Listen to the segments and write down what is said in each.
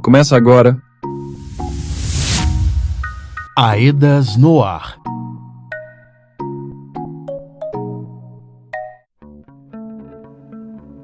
Começa agora. Aedas no ar.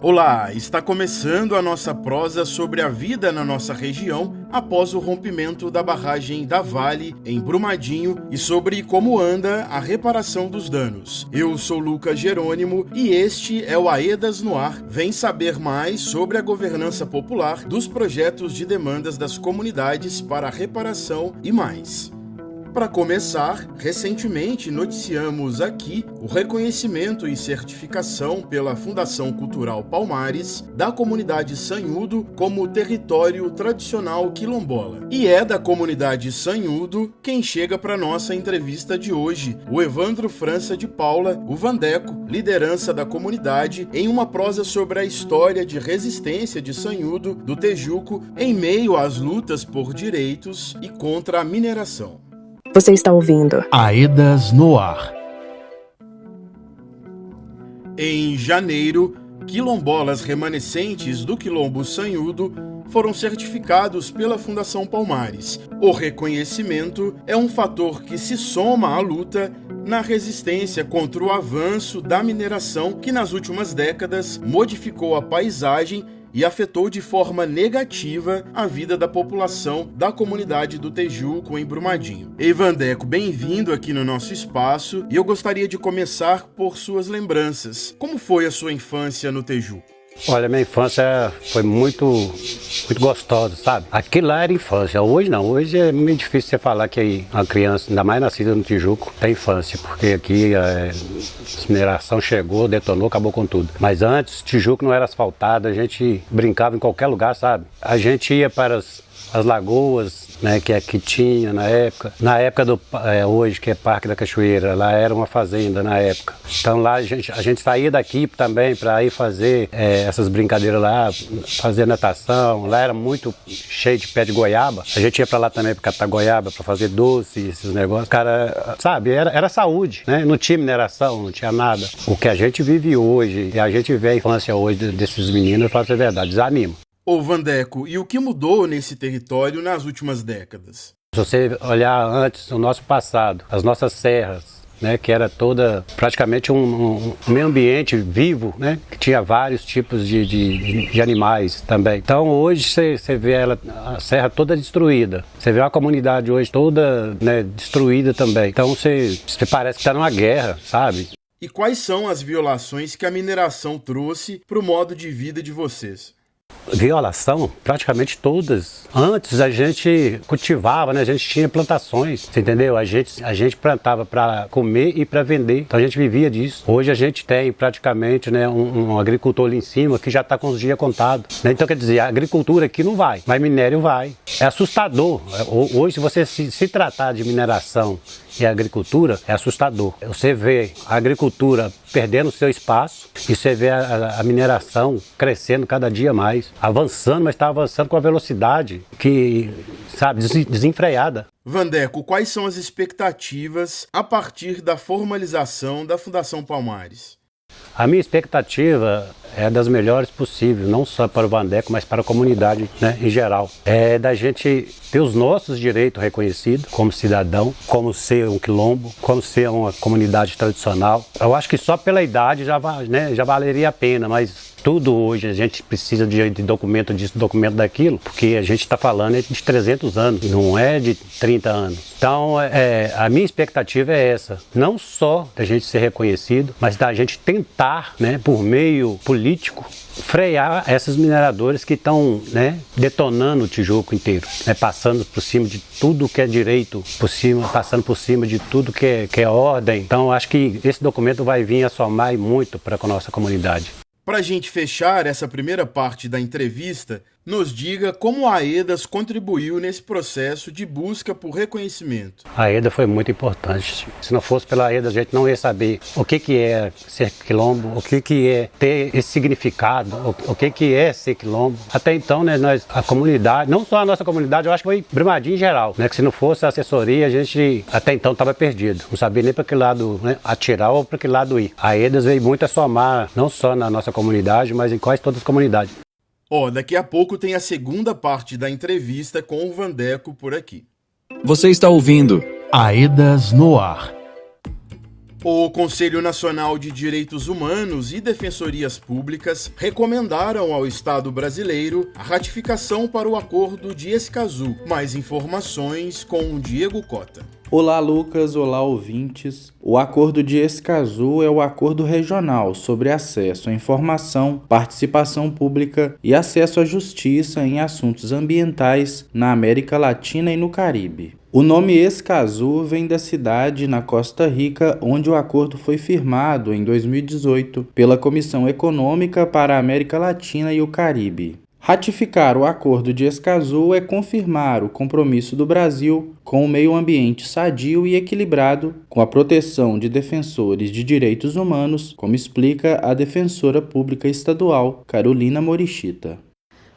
Olá, está começando a nossa prosa sobre a vida na nossa região após o rompimento da barragem da Vale em Brumadinho e sobre como anda a reparação dos danos. Eu sou Lucas Jerônimo e este é o Aedas no Ar. Vem saber mais sobre a governança popular, dos projetos de demandas das comunidades para a reparação e mais. Para começar, recentemente noticiamos aqui o reconhecimento e certificação pela Fundação Cultural Palmares da comunidade Sanhudo como território tradicional quilombola. E é da comunidade Sanhudo quem chega para nossa entrevista de hoje, o Evandro França de Paula, o Vandeco, liderança da comunidade, em uma prosa sobre a história de resistência de Sanhudo, do Tejuco, em meio às lutas por direitos e contra a mineração. Você está ouvindo Aedas no ar. Em janeiro, quilombolas remanescentes do Quilombo Sanhudo foram certificados pela Fundação Palmares. O reconhecimento é um fator que se soma à luta na resistência contra o avanço da mineração que nas últimas décadas modificou a paisagem e afetou de forma negativa a vida da população da comunidade do Tejuco, em Brumadinho. Vandeco, bem-vindo aqui no nosso espaço, e eu gostaria de começar por suas lembranças. Como foi a sua infância no Tejuco? Olha, minha infância foi muito gostosa, sabe? Aquilo lá era infância, hoje não. Hoje é muito difícil você falar que uma criança, ainda mais nascida no Tijuco, tem infância, porque aqui a mineração chegou, detonou, acabou com tudo. Mas antes, Tijuco não era asfaltado, a gente brincava em qualquer lugar, sabe? A gente ia para as lagoas, né, que tinha na época do hoje que é Parque da Cachoeira, lá era uma fazenda na época. Então lá a gente saía daqui também para ir fazer essas brincadeiras lá, fazer natação. Lá era muito cheio de pé de goiaba. A gente ia para lá também para catar goiaba, para fazer doce, esses negócios. Cara, sabe, era saúde, né? Não tinha mineração, não tinha nada. O que a gente vive hoje, e a gente vê a infância hoje desses meninos, eu falo a verdade, desanima. Ô Vandeco, e o que mudou nesse território nas últimas décadas? Se você olhar antes, o nosso passado, as nossas serras, né, que era toda praticamente um meio ambiente vivo, né, que tinha vários tipos de animais também. Então hoje você vê a serra toda destruída, você vê a comunidade hoje toda, né, destruída também. Então você parece que está numa guerra, sabe? E quais são as violações que a mineração trouxe para o modo de vida de vocês? Violação, praticamente todas. Antes a gente cultivava, né? A gente tinha plantações, você entendeu? A gente plantava para comer e para vender, então a gente vivia disso. Hoje a gente tem praticamente, né, um agricultor ali em cima que já está com os dias contados, né? Então quer dizer, a agricultura aqui não vai, mas minério vai. É assustador. Hoje, se você se tratar de mineração e a agricultura, é assustador. Você vê a agricultura perdendo seu espaço e você vê a mineração crescendo cada dia mais, avançando, mas está avançando com a velocidade que, sabe, desenfreada. Vandeco, quais são as expectativas a partir da formalização da Fundação Palmares? A minha expectativa é das melhores possíveis, não só para o Vandeco, mas para a comunidade, né, em geral. É da gente ter os nossos direitos reconhecidos como cidadão, como ser um quilombo, como ser uma comunidade tradicional. Eu acho que só pela idade já valeria a pena, mas tudo hoje a gente precisa de documento disso, documento daquilo, porque a gente está falando de 300 anos, não é de 30 anos. Então, a minha expectativa é essa, não só da gente ser reconhecido, mas da gente tentar, né, por meio político, frear esses mineradores que estão, né, detonando o Tijuco inteiro, né, passando por cima de tudo que é direito, passando por cima de tudo que é ordem. Então, acho que esse documento vai vir a somar muito para a nossa comunidade. Para a gente fechar essa primeira parte da entrevista, nos diga como a Aedas contribuiu nesse processo de busca por reconhecimento. A Aedas foi muito importante. Se não fosse pela Aedas, a gente não ia saber o que é ser quilombo, o que é ter esse significado, o que é ser quilombo. Até então, né, a comunidade, não só a nossa comunidade, eu acho que foi Brumadinho em geral, né, que se não fosse a assessoria, a gente até então estava perdido. Não sabia nem para que lado, né, atirar ou para que lado ir. A Aedas veio muito a somar, não só na nossa comunidade, mas em quase todas as comunidades. Daqui a pouco tem a segunda parte da entrevista com o Vandeco por aqui. Você está ouvindo Aedas no Ar. O Conselho Nacional de Direitos Humanos e Defensorias Públicas recomendaram ao Estado brasileiro a ratificação para o Acordo de Escazú. Mais informações com o Diego Cota. Olá, Lucas. Olá, ouvintes. O Acordo de Escazú é o acordo regional sobre acesso à informação, participação pública e acesso à justiça em assuntos ambientais na América Latina e no Caribe. O nome Escazú vem da cidade na Costa Rica, onde o acordo foi firmado em 2018 pela Comissão Econômica para a América Latina e o Caribe. Ratificar o Acordo de Escazú é confirmar o compromisso do Brasil com o meio ambiente sadio e equilibrado, com a proteção de defensores de direitos humanos, como explica a defensora pública estadual Carolina Morichita.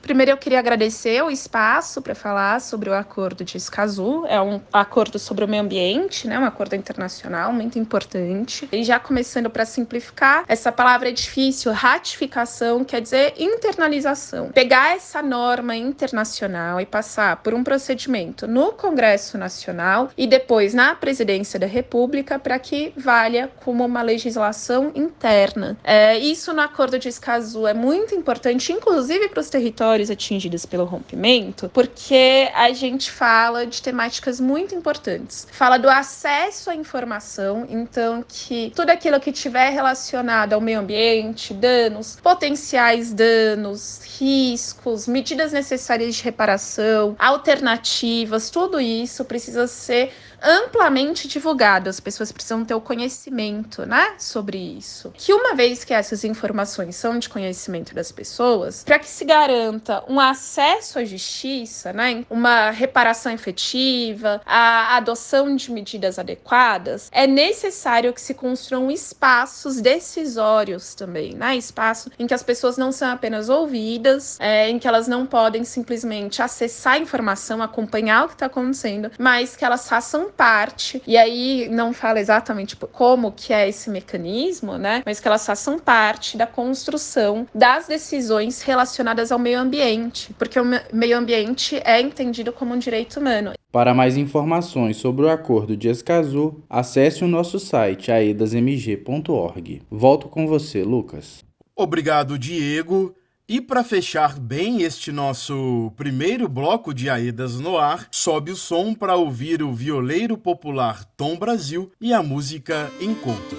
Primeiro, eu queria agradecer o espaço para falar sobre o Acordo de Escazú. É um acordo sobre o meio ambiente, né? Um acordo internacional muito importante. E já começando para simplificar, essa palavra é difícil, ratificação quer dizer internalização. Pegar essa norma internacional e passar por um procedimento no Congresso Nacional e depois na Presidência da República para que valha como uma legislação interna. Isso no Acordo de Escazú é muito importante, inclusive para os territórios atingidos pelo rompimento, porque a gente fala de temáticas muito importantes. Fala do acesso à informação, então que tudo aquilo que tiver relacionado ao meio ambiente, danos, potenciais danos, riscos, medidas necessárias de reparação, alternativas, tudo isso precisa ser amplamente divulgado. As pessoas precisam ter o conhecimento, né, sobre isso. Que uma vez que essas informações são de conhecimento das pessoas, para que se garanta um acesso à justiça, né, uma reparação efetiva, a adoção de medidas adequadas, é necessário que se construam espaços decisórios também, né, espaço em que as pessoas não são apenas ouvidas, em que elas não podem simplesmente acessar a informação, acompanhar o que está acontecendo, mas que elas façam parte, e aí não fala exatamente como que é esse mecanismo, né, mas que elas façam parte da construção das decisões relacionadas ao meio ambiente, porque o meio ambiente é entendido como um direito humano. Para mais informações sobre o Acordo de Escazú, acesse o nosso site aedasmg.org. Volto com você, Lucas. Obrigado, Diego. E para fechar bem este nosso primeiro bloco de Aedas no Ar, sobe o som para ouvir o violeiro popular Tom Brasil e a música Encontro.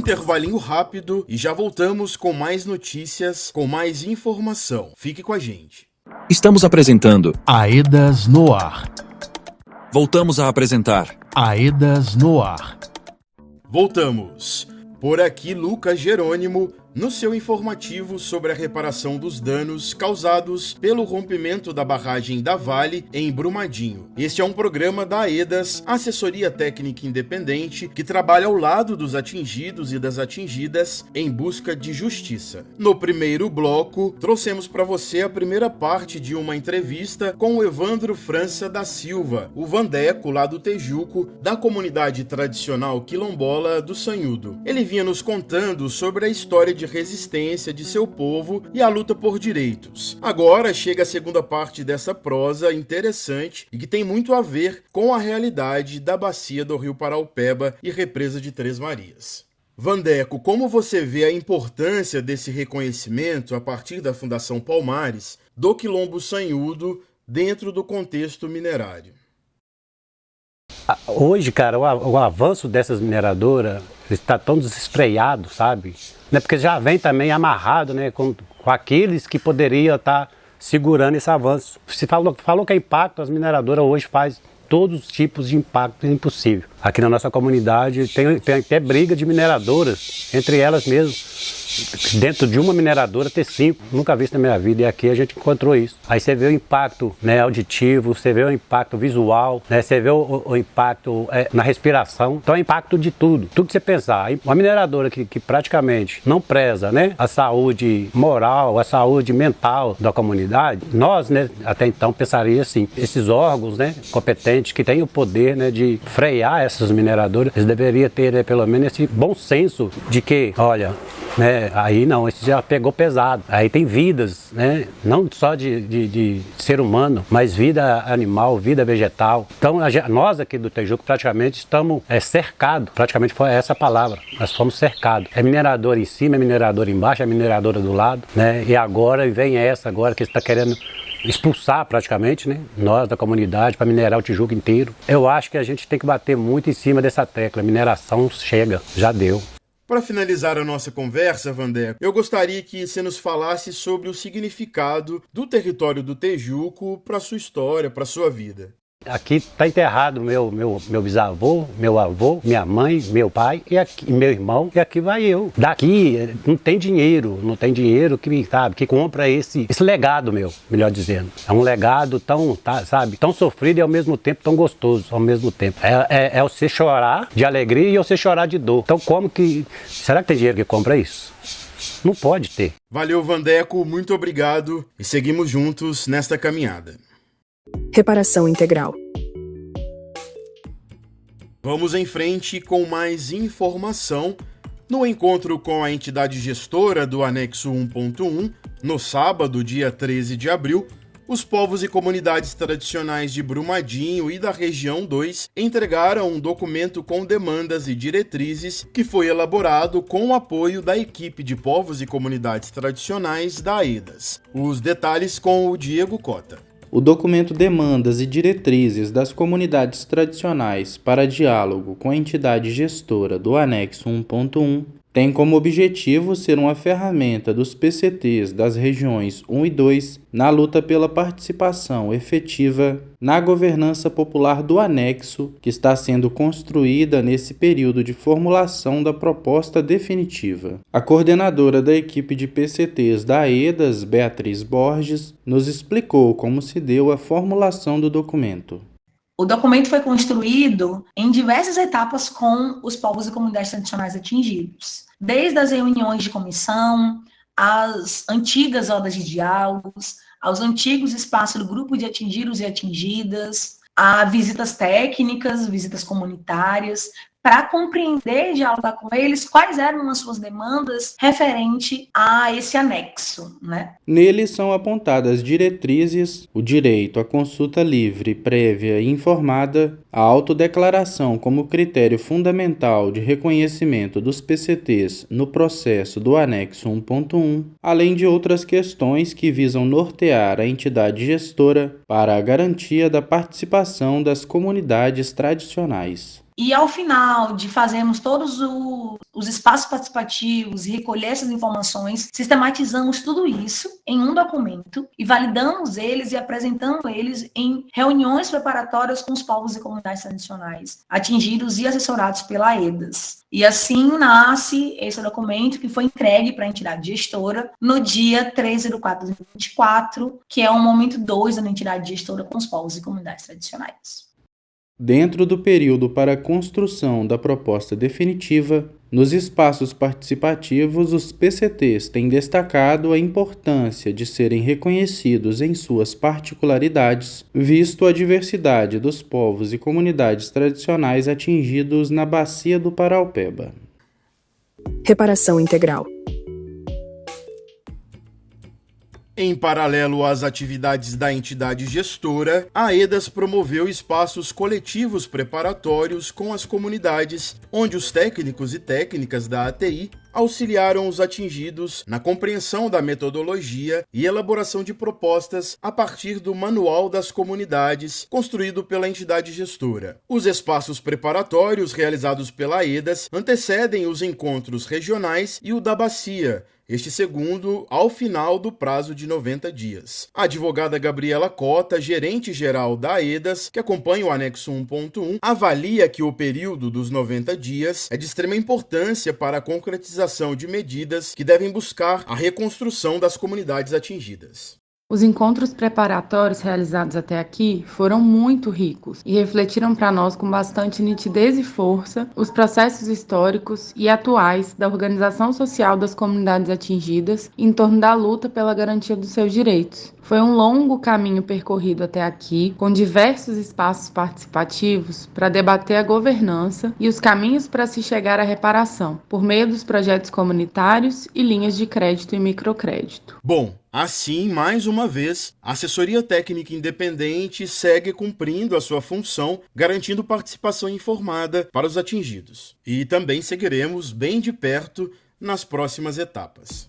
Intervalinho rápido e já voltamos com mais notícias, com mais informação. Fique com a gente. Estamos apresentando. Aedas no Ar. Voltamos a apresentar. Aedas no Ar. Voltamos. Por aqui, Lucas Jerônimo, no seu informativo sobre a reparação dos danos causados pelo rompimento da barragem da Vale em Brumadinho. Este é um programa da AEDAS, Assessoria Técnica Independente, que trabalha ao lado dos atingidos e das atingidas em busca de justiça. No primeiro bloco, trouxemos para você a primeira parte de uma entrevista com o Evandro França da Silva, o Vandeco lá do Tejuco, da comunidade tradicional quilombola do Sanhudo. Ele vinha nos contando sobre a história de resistência de seu povo e a luta por direitos. Agora chega a segunda parte dessa prosa interessante e que tem muito a ver com a realidade da bacia do Rio Paraupeba e represa de Três Marias. Vandeco, como você vê a importância desse reconhecimento a partir da Fundação Palmares do Quilombo Sanhudo dentro do contexto minerário? Hoje, cara, o avanço dessas mineradoras está tão desespreado, sabe? Né? Porque já vem também amarrado, né, com aqueles que poderiam estar segurando esse avanço. Se falou que é impacto, as mineradoras hoje fazem todos os tipos de impacto impossível. Aqui na nossa comunidade tem até briga de mineradoras, entre elas mesmas. Dentro de uma mineradora ter 5, nunca vi isso na minha vida, e aqui a gente encontrou isso. Aí você vê o impacto, né, auditivo, você vê o impacto visual, né, você vê o impacto na respiração, então é impacto de tudo que você pensar. Uma mineradora que praticamente não preza, né, a saúde moral, a saúde mental da comunidade, nós, né, até então pensaria assim, esses órgãos, né, competentes que têm o poder, né, de frear essas mineradoras, eles deveriam ter, né, pelo menos esse bom senso de que, olha, né, aí não, esse já pegou pesado. Aí tem vidas, né, não só de ser humano, mas vida animal, vida vegetal. Então nós aqui do Tejuco praticamente estamos cercados, praticamente foi essa a palavra, nós fomos cercados. É mineradora em cima, é mineradora embaixo, é mineradora do lado, né, e agora vem essa agora que está querendo expulsar praticamente, né, nós da comunidade para minerar o Tijuco inteiro. Eu acho que a gente tem que bater muito em cima dessa tecla, mineração chega, já deu. Para finalizar a nossa conversa, Vandeco, eu gostaria que você nos falasse sobre o significado do território do Tejuco para sua história, para sua vida. Aqui está enterrado meu bisavô, meu avô, minha mãe, meu pai e aqui, meu irmão, e aqui vai eu. Daqui não tem dinheiro que, sabe, que compra esse legado meu, melhor dizendo. É um legado tão, sabe, tão sofrido e ao mesmo tempo tão gostoso, ao mesmo tempo. É você chorar de alegria e você chorar de dor. Então será que tem dinheiro que compra isso? Não pode ter. Valeu, Vandeco, muito obrigado e seguimos juntos nesta caminhada. Reparação integral. Vamos em frente com mais informação. No encontro com a entidade gestora do Anexo 1.1, no sábado, dia 13 de abril, os povos e comunidades tradicionais de Brumadinho e da região 2 entregaram um documento com demandas e diretrizes que foi elaborado com o apoio da equipe de povos e comunidades tradicionais da AEDAS. Os detalhes com o Diego Cota. O documento Demandas e Diretrizes das Comunidades Tradicionais para Diálogo com a entidade gestora do Anexo 1.1 tem como objetivo ser uma ferramenta dos PCTs das regiões 1 e 2 na luta pela participação efetiva na governança popular do anexo que está sendo construída nesse período de formulação da proposta definitiva. A coordenadora da equipe de PCTs da AEDAS, Beatriz Borges, nos explicou como se deu a formulação do documento. O documento foi construído em diversas etapas com os povos e comunidades tradicionais atingidos, desde as reuniões de comissão, às antigas rodas de diálogos, aos antigos espaços do grupo de atingidos e atingidas, a visitas técnicas, visitas comunitárias, para compreender e dialogar com eles quais eram as suas demandas referente a esse anexo, né? Nele são apontadas diretrizes, o direito à consulta livre, prévia e informada, a autodeclaração como critério fundamental de reconhecimento dos PCTs no processo do anexo 1.1, além de outras questões que visam nortear a entidade gestora para a garantia da participação das comunidades tradicionais. E ao final de fazermos todos os espaços participativos e recolher essas informações, sistematizamos tudo isso em um documento e validamos eles e apresentamos eles em reuniões preparatórias com os povos e comunidades tradicionais atingidos e assessorados pela EDAS. E assim nasce esse documento que foi entregue para a entidade gestora no dia 13 de 4 de 2024, que é o momento 2 da entidade gestora com os povos e comunidades tradicionais. Dentro do período para a construção da proposta definitiva, nos espaços participativos, os PCTs têm destacado a importância de serem reconhecidos em suas particularidades, visto a diversidade dos povos e comunidades tradicionais atingidos na Bacia do Paraupeba. Reparação integral. Em paralelo às atividades da entidade gestora, a EDAS promoveu espaços coletivos preparatórios com as comunidades, onde os técnicos e técnicas da ATI auxiliaram os atingidos na compreensão da metodologia e elaboração de propostas a partir do Manual das Comunidades, construído pela entidade gestora. Os espaços preparatórios realizados pela EDAS antecedem os encontros regionais e o da Bacia, este segundo ao final do prazo de 90 dias. A advogada Gabriela Cota, gerente-geral da EDAS, que acompanha o anexo 1.1, avalia que o período dos 90 dias é de extrema importância para a concretização de medidas que devem buscar a reconstrução das comunidades atingidas. Os encontros preparatórios realizados até aqui foram muito ricos e refletiram para nós com bastante nitidez e força os processos históricos e atuais da organização social das comunidades atingidas em torno da luta pela garantia dos seus direitos. Foi um longo caminho percorrido até aqui, com diversos espaços participativos para debater a governança e os caminhos para se chegar à reparação, por meio dos projetos comunitários e linhas de crédito e microcrédito. Bom, assim, mais uma vez, a assessoria técnica independente segue cumprindo a sua função, garantindo participação informada para os atingidos. E também seguiremos bem de perto nas próximas etapas.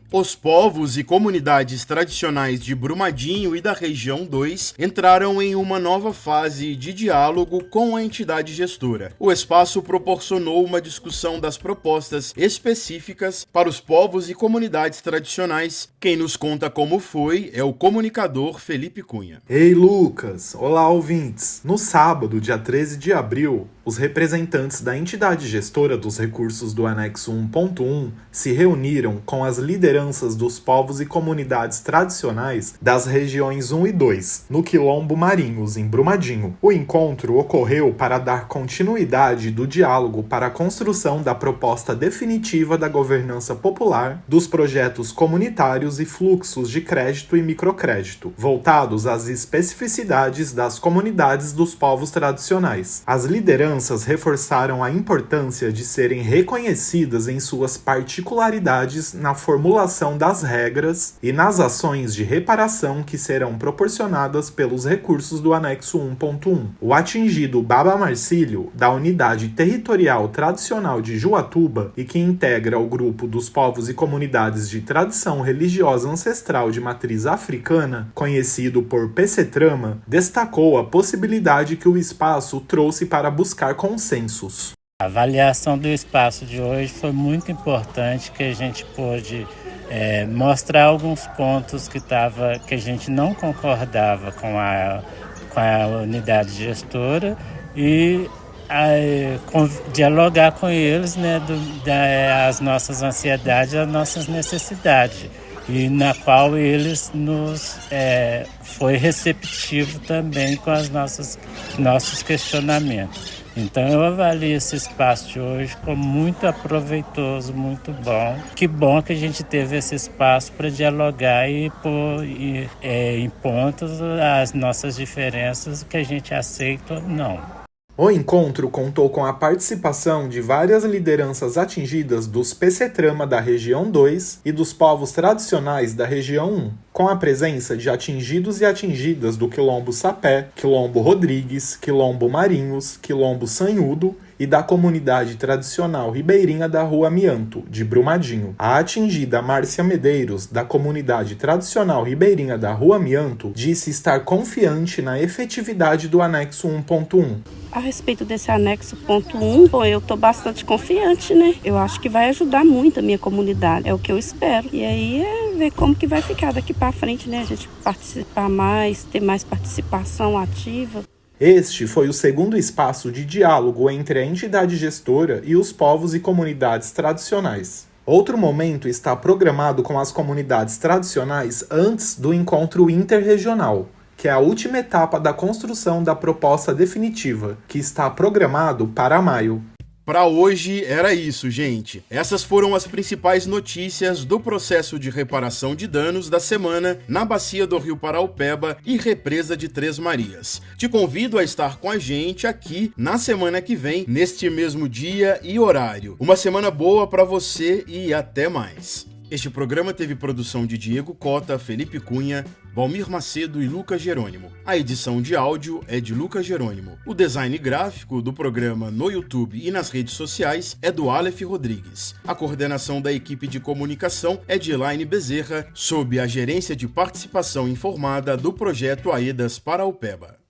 Os povos e comunidades tradicionais de Brumadinho e da região 2 entraram em uma nova fase de diálogo com a entidade gestora. O espaço proporcionou uma discussão das propostas específicas para os povos e comunidades tradicionais. Quem nos conta como foi é o comunicador Felipe Cunha. Ei, Lucas! Olá, ouvintes! No sábado, dia 13 de abril, os representantes da entidade gestora dos recursos do anexo 1.1 se reuniram com as lideranças dos povos e comunidades tradicionais das regiões 1 e 2, no Quilombo Marinhos, em Brumadinho. O encontro ocorreu para dar continuidade do diálogo para a construção da proposta definitiva da governança popular, dos projetos comunitários e fluxos de crédito e microcrédito, voltados às especificidades das comunidades dos povos tradicionais. As lideranças reforçaram a importância de serem reconhecidas em suas particularidades na formulação das regras e nas ações de reparação que serão proporcionadas pelos recursos do anexo 1.1. O atingido Baba Marcílio, da Unidade Territorial Tradicional de Juatuba e que integra o grupo dos povos e comunidades de tradição religiosa ancestral de matriz africana, conhecido por PCTrama, destacou a possibilidade que o espaço trouxe para buscar consensos. A avaliação do espaço de hoje foi muito importante, que a gente pôde mostrar alguns pontos que a gente não concordava com a unidade gestora e dialogar com eles, né, as nossas ansiedades, as nossas necessidades, e na qual eles foi receptivo também com os nossos questionamentos. Então eu avalio esse espaço de hoje como muito proveitoso, muito bom. Que bom que a gente teve esse espaço para dialogar e pôr em pontos as nossas diferenças, que a gente aceita ou não. O encontro contou com a participação de várias lideranças atingidas dos PCTrama da região 2 e dos povos tradicionais da região 1, com a presença de atingidos e atingidas do Quilombo Sapé, Quilombo Rodrigues, Quilombo Marinhos, Quilombo Sanhudo e da comunidade tradicional ribeirinha da Rua Amianto, de Brumadinho. A atingida Márcia Medeiros, da comunidade tradicional ribeirinha da Rua Amianto, disse estar confiante na efetividade do anexo 1.1. A respeito desse anexo ponto 1, eu estou bastante confiante, né? Eu acho que vai ajudar muito a minha comunidade, é o que eu espero. E aí é ver como que vai ficar daqui para frente, né? A gente participar mais, ter mais participação ativa. Este foi o segundo espaço de diálogo entre a entidade gestora e os povos e comunidades tradicionais. Outro momento está programado com as comunidades tradicionais antes do encontro interregional, que é a última etapa da construção da proposta definitiva, que está programado para maio. Para hoje era isso, gente. Essas foram as principais notícias do processo de reparação de danos da semana na bacia do Rio Paraupeba e represa de Três Marias. Te convido a estar com a gente aqui na semana que vem, neste mesmo dia e horário. Uma semana boa para você e até mais. Este programa teve produção de Diego Cota, Felipe Cunha, Valmir Macedo e Lucas Jerônimo. A edição de áudio é de Lucas Jerônimo. O design gráfico do programa no YouTube e nas redes sociais é do Aleph Rodrigues. A coordenação da equipe de comunicação é de Elaine Bezerra, sob a gerência de participação informada do projeto Aedas Paraupeba.